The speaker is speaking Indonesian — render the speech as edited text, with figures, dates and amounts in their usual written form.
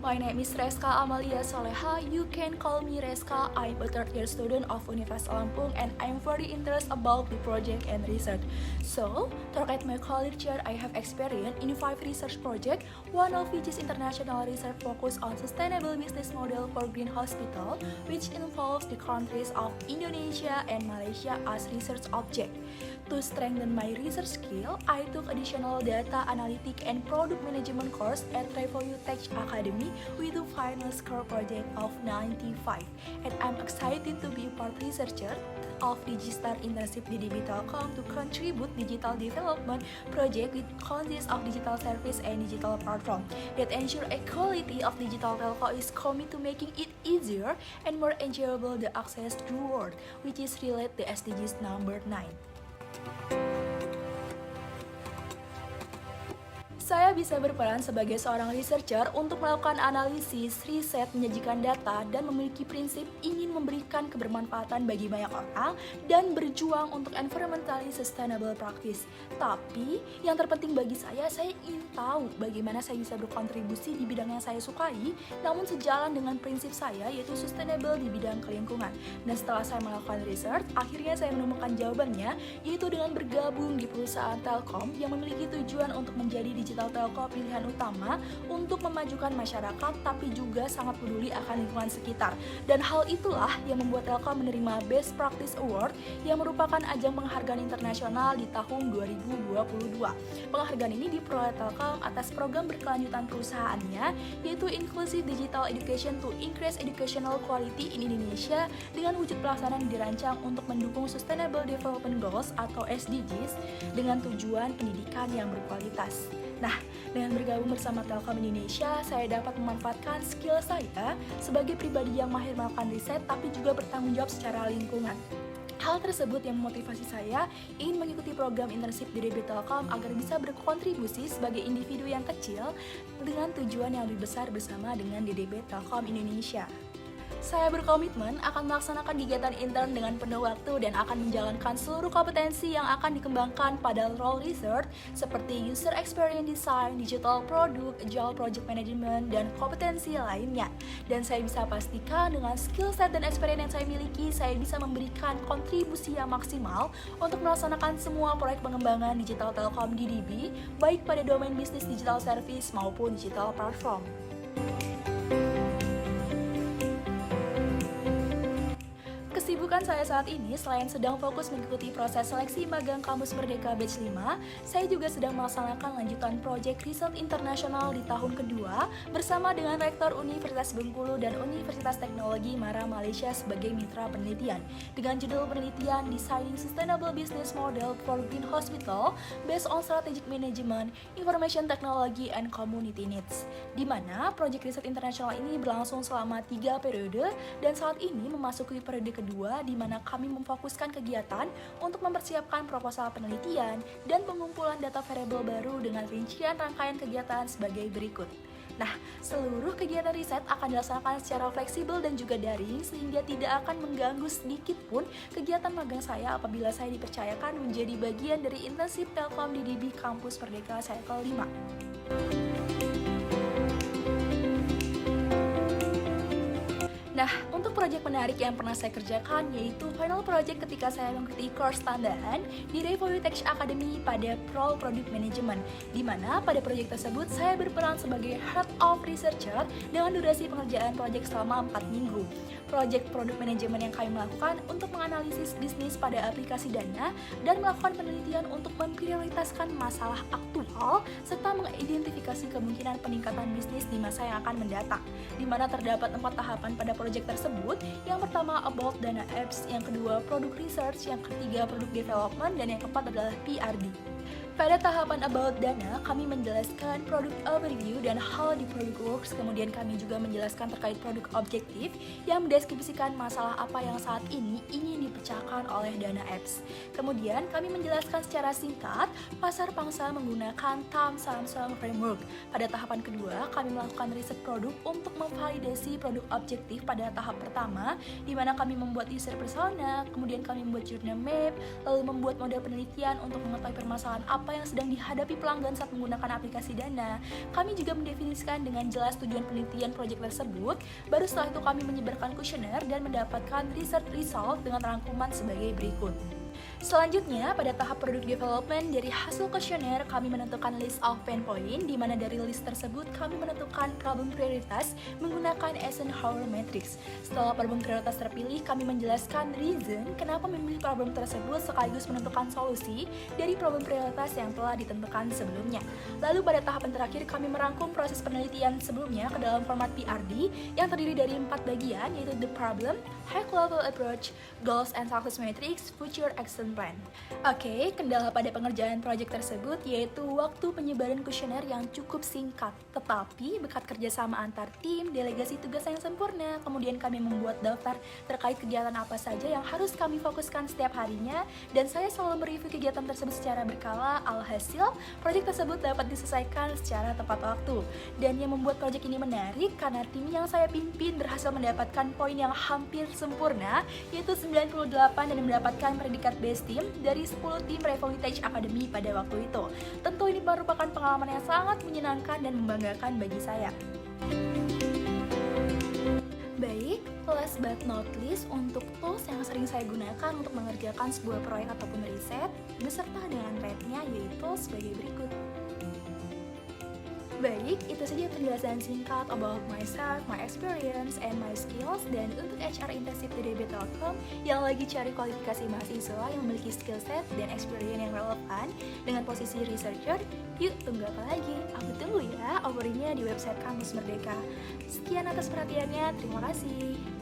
My name is Reska Amalia Soleha. You can call me Reska. I'm a third year student of Universitas Lampung and I'm very interested about the project and research. So, throughout my college year, I have experience in 5 research projects, one of which is international research focused on sustainable business model for green hospital, which involves the countries of Indonesia and Malaysia as research object. To strengthen my research skill, I took additional data analytic and product management course at Revoyu Tech Academy with a final score project of 95. And I'm excited to be a part researcher of Digistar Internship DDB Telkom to contribute digital development project which consists of digital service and digital platform that ensure equality of digital telco is committed to making it easier and more enjoyable the access to the world, which is related to SDGs number 9. Saya bisa berperan sebagai seorang researcher untuk melakukan analisis, riset, menyajikan data, dan memiliki prinsip ingin memberikan kebermanfaatan bagi banyak orang dan berjuang untuk environmentally sustainable practice. Tapi, yang terpenting bagi saya ingin tahu bagaimana saya bisa berkontribusi di bidang yang saya sukai, namun sejalan dengan prinsip saya yaitu sustainable di bidang kelingkungan. Dan setelah saya melakukan research, akhirnya saya menemukan jawabannya, yaitu dengan bergabung di perusahaan Telkom yang memiliki tujuan untuk menjadi digital telco pilihan utama untuk memajukan masyarakat tapi juga sangat peduli akan lingkungan sekitar. Dan hal itulah yang membuat Telkom menerima Best Practice Award yang merupakan ajang penghargaan internasional di tahun 2022. Penghargaan ini diperoleh Telkom atas program berkelanjutan perusahaannya yaitu Inclusive Digital Education to Increase Educational Quality in Indonesia dengan wujud pelaksanaan yang dirancang untuk mendukung Sustainable Development Goals atau SDGs dengan tujuan pendidikan yang berkualitas. Nah, dengan bergabung bersama Telkom Indonesia, saya dapat memanfaatkan skill saya sebagai pribadi yang mahir melakukan riset tapi juga bertanggung jawab secara lingkungan. Hal tersebut yang memotivasi saya ingin mengikuti program internship di DB Telkom agar bisa berkontribusi sebagai individu yang kecil dengan tujuan yang lebih besar bersama dengan DDB Telkom Indonesia. Saya berkomitmen akan melaksanakan kegiatan intern dengan penuh waktu dan akan menjalankan seluruh kompetensi yang akan dikembangkan pada role research seperti user experience design, digital product, agile project management, dan kompetensi lainnya. Dan saya bisa pastikan dengan skill set dan experience yang saya miliki, saya bisa memberikan kontribusi yang maksimal untuk melaksanakan semua proyek pengembangan digital Telkom DDB, baik pada domain bisnis digital service maupun digital platform. Kesibukan saya saat ini, selain sedang fokus mengikuti proses seleksi magang Kampus Merdeka Batch 5, saya juga sedang melaksanakan lanjutan proyek riset internasional di tahun kedua bersama dengan Rektor Universitas Bengkulu dan Universitas Teknologi Mara Malaysia sebagai mitra penelitian dengan judul penelitian Designing Sustainable Business Model for Green Hospital Based on Strategic Management, Information Technology, and Community Needs, di mana proyek riset internasional ini berlangsung selama 3 periode dan saat ini memasuki periode kedua di mana kami memfokuskan kegiatan untuk mempersiapkan proposal penelitian dan pengumpulan data variabel baru dengan rincian rangkaian kegiatan sebagai berikut. Nah, seluruh kegiatan riset akan dilaksanakan secara fleksibel dan juga daring sehingga tidak akan mengganggu sedikit pun kegiatan magang saya apabila saya dipercayakan menjadi bagian dari internship Telkom DDB Kampus Merdeka Cycle 5. Nah, untuk proyek menarik yang pernah saya kerjakan yaitu final project ketika saya mengikuti course tambahan di Revoyu Tech Academy pada Pro Product Management, di mana pada proyek tersebut saya berperan sebagai Head of Researcher dengan durasi pengerjaan proyek selama 4 minggu. Proyek Product Management yang kami melakukan untuk menganalisis bisnis pada aplikasi Dana dan melakukan penelitian untuk memprioritaskan masalah aktual serta mengidentifikasi kemungkinan peningkatan bisnis di masa yang akan mendatang, di mana terdapat 4 tahapan pada proyek tersebut. Yang pertama about Dana Apps, yang kedua Product Research, yang ketiga Product Development, dan yang keempat adalah PRD. Pada tahapan About Dana, kami menjelaskan produk overview dan how the product works, kemudian kami juga menjelaskan terkait produk objektif yang mendeskripsikan masalah apa yang saat ini ingin dipecahkan oleh Dana Apps. Kemudian kami menjelaskan secara singkat pasar pangsa menggunakan Samsung Framework. Pada tahapan kedua, kami melakukan riset produk untuk memvalidasi produk objektif pada tahap pertama, di mana kami membuat user persona, kemudian kami membuat journey map, lalu membuat model penelitian untuk mengetahui permasalahan apa apa yang sedang dihadapi pelanggan saat menggunakan aplikasi Dana. Kami juga mendefinisikan dengan jelas tujuan penelitian proyek tersebut. Baru setelah itu kami menyebarkan kuesioner dan mendapatkan research result dengan rangkuman sebagai berikut. Selanjutnya, pada tahap product development, dari hasil kuesioner kami menentukan list of pain point, di mana dari list tersebut kami menentukan problem prioritas menggunakan Eisenhower Matrix. Setelah problem prioritas terpilih, kami menjelaskan reason kenapa memilih problem tersebut sekaligus menentukan solusi dari problem prioritas yang telah ditentukan sebelumnya. Lalu pada tahapan terakhir, kami merangkum proses penelitian sebelumnya ke dalam format PRD yang terdiri dari 4 bagian, yaitu the problem, high level approach, goals and success matrix, future action plan. Oke, kendala pada pengerjaan proyek tersebut yaitu waktu penyebaran kuesioner yang cukup singkat, tetapi berkat kerjasama antar tim, delegasi tugas yang sempurna, kemudian kami membuat daftar terkait kegiatan apa saja yang harus kami fokuskan setiap harinya, dan saya selalu mereview kegiatan tersebut secara berkala. Alhasil, proyek tersebut dapat diselesaikan secara tepat waktu. Dan yang membuat proyek ini menarik karena tim yang saya pimpin berhasil mendapatkan poin yang hampir sempurna, yaitu 98 dan mendapatkan predikat best team dari 10 tim Revoltage Academy pada waktu itu. Tentu ini merupakan pengalaman yang sangat menyenangkan dan membanggakan bagi saya. Baik, last but not least, untuk tools yang sering saya gunakan untuk mengerjakan sebuah proyek ataupun riset, beserta dengan rate-nya yaitu sebagai berikut. Baik, itu saja penjelasan singkat about myself, my experience, and my skills. Dan untuk HR internship di DB.com yang lagi cari kualifikasi mahasiswa yang memiliki skill set dan experience yang relevan dengan posisi researcher, yuk tunggu apa lagi? Aku tunggu ya offeringnya di website Kampus Merdeka. Sekian atas perhatiannya, terima kasih.